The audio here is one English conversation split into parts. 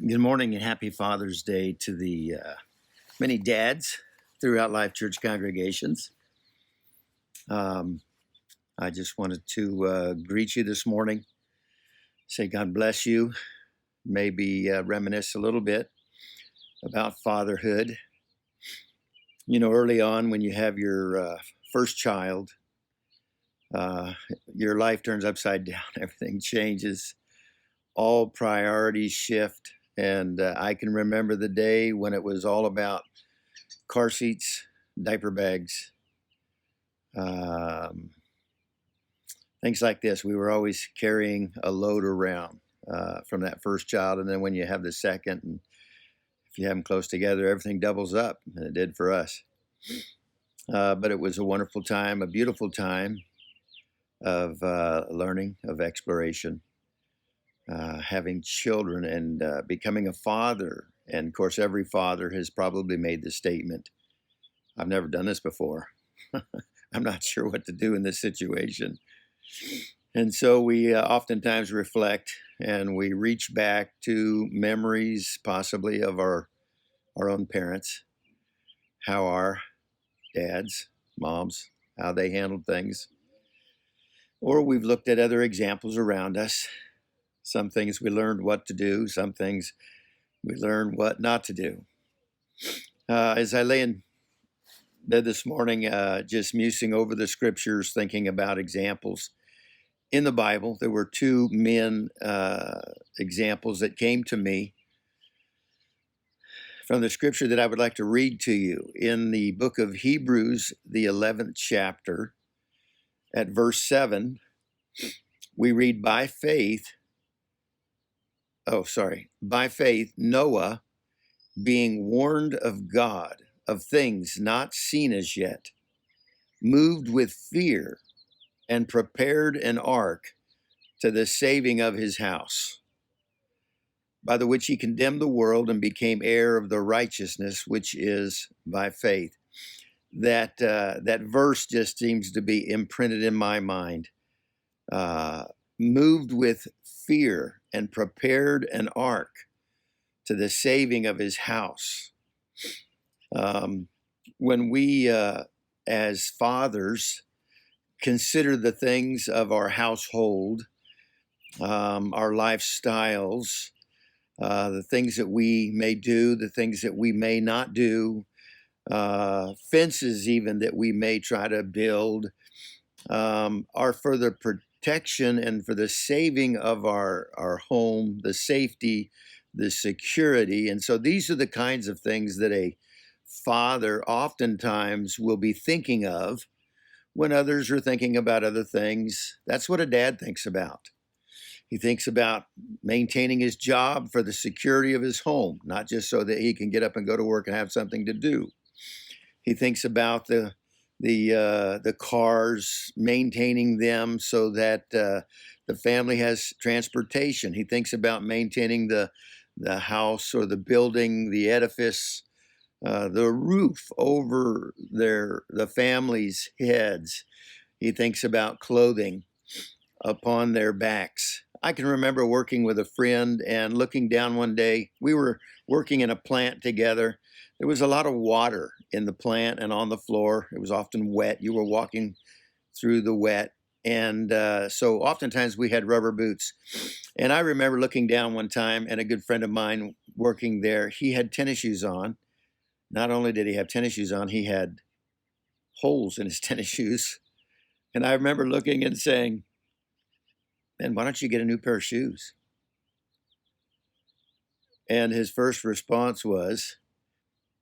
Good morning and happy Father's Day to the many dads throughout Life Church congregations. I just wanted to greet you this morning, say God bless you, maybe reminisce a little bit about fatherhood. You know, early on when you have your first child, your life turns upside down, everything changes, all priorities shift. And I can remember the day when it was all about car seats, diaper bags, things like this. We were always carrying a load around from that first child. And then when you have the second, and if you have them close together, everything doubles up. And it did for us. But it was a wonderful time, a beautiful time of learning, of exploration, having children and becoming a father. And of course, every father has probably made the statement, I've never done this before. I'm not sure what to do in this situation. And so we oftentimes reflect and we reach back to memories possibly of our own parents, how our dads, moms, how they handled things. Or we've looked at other examples around us. Some things we learned what to do, some things we learned what not to do. As I lay in bed this morning, just musing over the scriptures, thinking about examples in the Bible, there were two men examples that came to me from the scripture that I would like to read to you. In the book of Hebrews, the 11th chapter, at verse 7, we read, by faith, Noah, being warned of God of things not seen as yet, moved with fear, and prepared an ark to the saving of his house, by the which he condemned the world and became heir of the righteousness which is by faith. That verse just seems to be imprinted in my mind. Moved with fear and prepared an ark to the saving of his house. When we, as fathers, consider the things of our household, our lifestyles, the things that we may do, the things that we may not do, fences even that we may try to build, are for the protection and for the saving of our home, the safety, the security. And so these are the kinds of things that a father oftentimes will be thinking of when others are thinking about other things. That's what a dad thinks about. He thinks about maintaining his job for the security of his home, not just so that he can get up and go to work and have something to do. He thinks about the cars, maintaining them so that the family has transportation. He thinks about maintaining the house or the building, the edifice, the roof over the family's heads. He thinks about clothing upon their backs. I can remember working with a friend and looking down one day. We were working in a plant together. There was a lot of water in the plant and on the floor. It was often wet. You were walking through the wet. And so oftentimes we had rubber boots. And I remember looking down one time, and a good friend of mine working there, he had tennis shoes on. Not only did he have tennis shoes on, he had holes in his tennis shoes. And I remember looking and saying, man, why don't you get a new pair of shoes? And his first response was,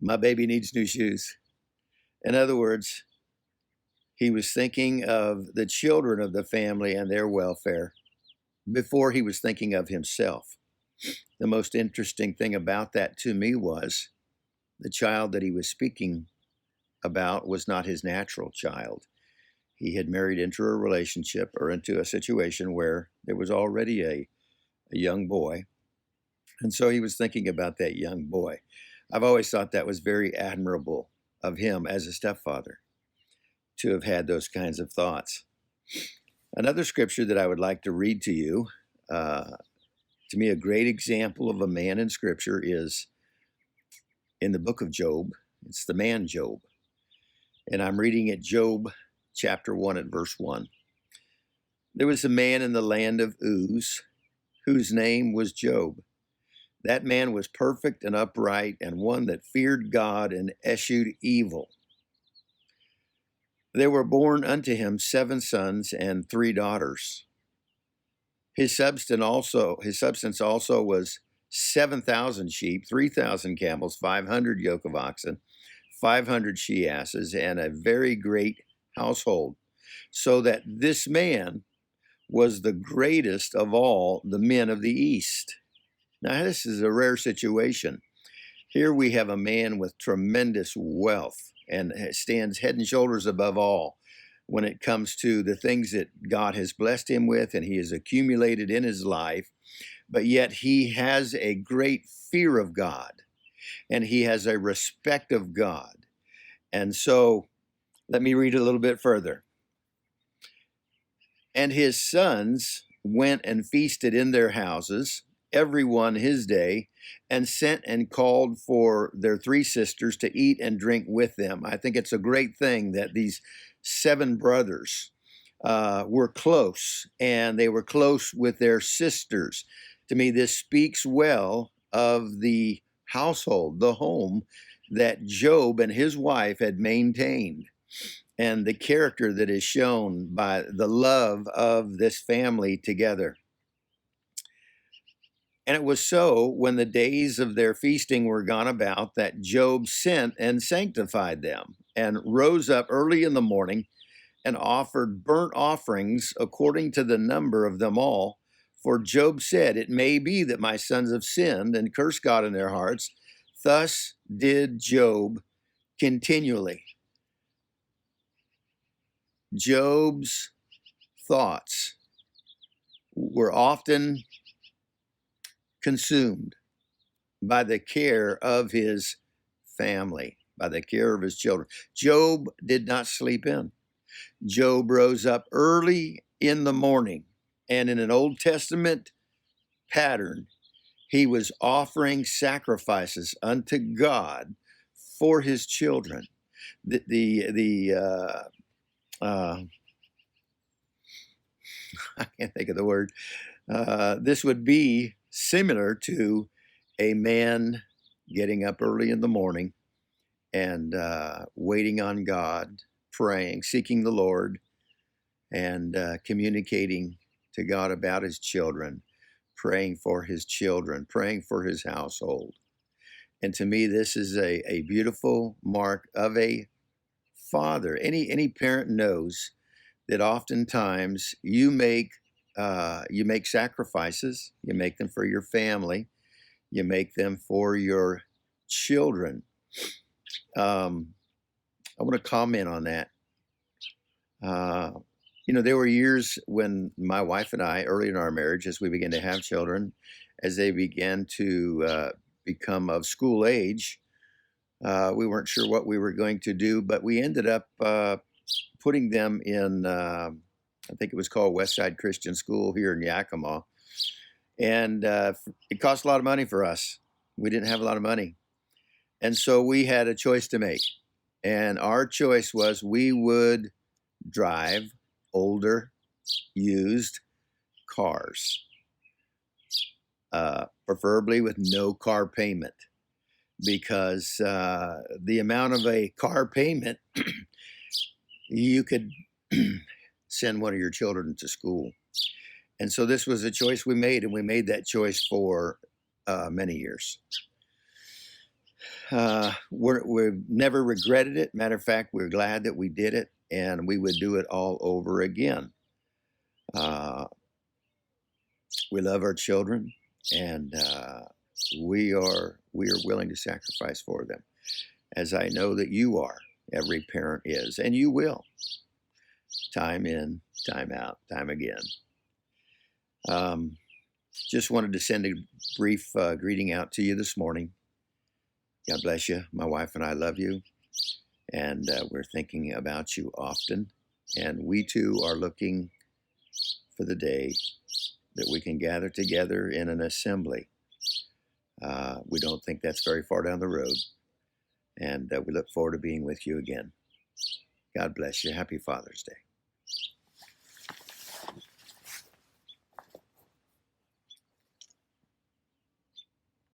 my baby needs new shoes. In other words, he was thinking of the children of the family and their welfare before he was thinking of himself. The most interesting thing about that to me was the child that he was speaking about was not his natural child. He had married into a relationship or into a situation where there was already a young boy. And so he was thinking about that young boy. I've always thought that was very admirable of him as a stepfather to have had those kinds of thoughts. Another scripture that I would like to read to you To me, a great example of a man in Scripture is in the book of Job. It's the man Job. And I'm reading at Job chapter 1 at verse 1. There was a man in the land of Uz, whose name was Job. That man was perfect and upright, and one that feared God and eschewed evil. There were born unto him 7 sons and 3 daughters. His substance also was 7,000 sheep, 3,000 camels, 500 yoke of oxen, 500 she-asses, and a very great household, so that this man was the greatest of all the men of the East. Now, this is a rare situation. Here we have a man with tremendous wealth and stands head and shoulders above all when it comes to the things that God has blessed him with and he has accumulated in his life. But yet he has a great fear of God and he has a respect of God. And so let me read a little bit further. And his sons went and feasted in their houses, every one his day, and sent and called for their 3 sisters to eat and drink with them. I think it's a great thing that these 7 brothers were close, and they were close with their sisters. To me, this speaks well of the household, the home that Job and his wife had maintained, and the character that is shown by the love of this family together. And it was so, when the days of their feasting were gone about, that Job sent and sanctified them, and rose up early in the morning, and offered burnt offerings according to the number of them all. For Job said, "It may be that my sons have sinned and cursed God in their hearts." Thus did Job continually. Job's thoughts were often consumed by the care of his family, by the care of his children. Job did not sleep in. Job rose up early in the morning, and in an Old Testament pattern, he was offering sacrifices unto God for his children. I can't think of the word. This would be similar to a man getting up early in the morning and waiting on God, praying, seeking the Lord, and communicating to God about his children, praying for his children, praying for his household. And to me, this is a beautiful mark of a father. Any parent knows that oftentimes you make sacrifices. You make them for your family. You make them for your children. I want to comment on that. There were years when my wife and I, early in our marriage, as we began to have children, as they began to become of school age, we weren't sure what we were going to do, but we ended up putting them in, I think it was called Westside Christian School here in Yakima. And it cost a lot of money for us. We didn't have a lot of money. And so we had a choice to make. And our choice was we would drive older, used cars, preferably with no car payment, because the amount of a car payment, you could send one of your children to school. And so this was a choice we made, and we made that choice for many years. We've never regretted it. Matter of fact, we're glad that we did it, and we would do it all over again. We love our children, and we are willing to sacrifice for them, as I know that you are. Every parent is, and you will. Time in, time out, time again. Just wanted to send a brief greeting out to you this morning. God bless you. My wife and I love you, and we're thinking about you often. And we too are looking for the day that we can gather together in an assembly. We don't think that's very far down the road, and we look forward to being with you again. God bless you. Happy Father's Day.